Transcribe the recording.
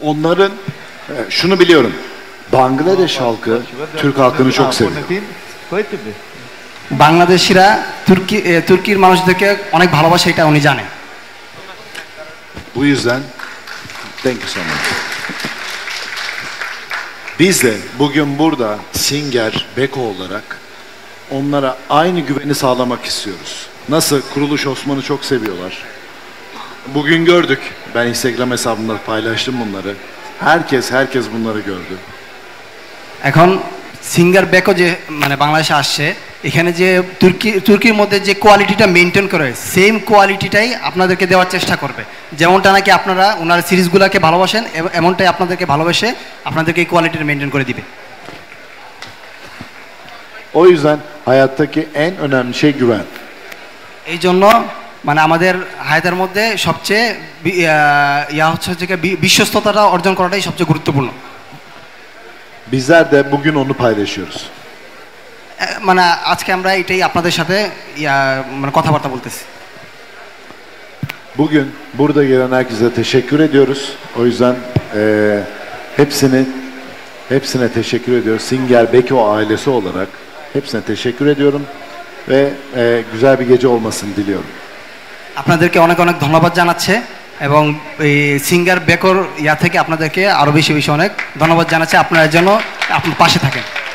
Onların şunu biliyorum. Bangladeş halkı Türk halkını çok seviyor. বাংলাদেশিরা তুর্কির মানুষদেরকে অনেক ভালোবাসে, এটা উনি জানেন। Bu yüzden thank you so much. Biz de bugün burada Singer, Beko olarak onlara aynı güveni sağlamak istiyoruz. Nasıl Kuruluş Osman'ı çok seviyorlar. Bugün gördük. Ben Instagram hesabımda paylaştım bunları. Herkes bunları gördü. এখন singer Beko যে মানে বাংলাদেশে আসছে, এখানে যে তুর্কির মধ্যে যে কোয়ালিটিটা মেনটেন করে সেম কোয়ালিটিটাই আপনাদেরকে দেওয়ার চেষ্টা করবে। যেমনটা নাকি আপনারা ওনার সিরিজগুলোকে ভালোবাসেন, এমনটাই আপনাদেরকে ভালোবেসে আপনাদেরকে এই কোয়ালিটিটা মেনটেন করে দিবে। O yüzden hayattaki en önemli şey güven. এই জন্য মানে আমাদের হায়াতের মধ্যে সবচেয়ে হচ্ছে যে বিশ্বস্ততাটা অর্জন করাটাই সবচেয়ে গুরুত্বপূর্ণ। Bizler de bugün onu paylaşıyoruz. মানে আজকে আমরা এটাই আপনাদের সাথে মানে কথাবার্তা বলতেছি। Bugün burada gelen herkese teşekkür ediyoruz. O yüzden hepsine teşekkür ediyoruz. Singer Beko ailesi olarak hepsine teşekkür ediyorum ve güzel bir gece olmasını diliyorum. আপনাদেরকে অনেক অনেক ধন্যবাদ জানাচ্ছে এবং এই সিঙ্গার বেকোর থেকে আপনাদেরকে আরও বেশি অনেক ধন্যবাদ জানাচ্ছে। আপনার জন্য আপনার পাশে থাকেন।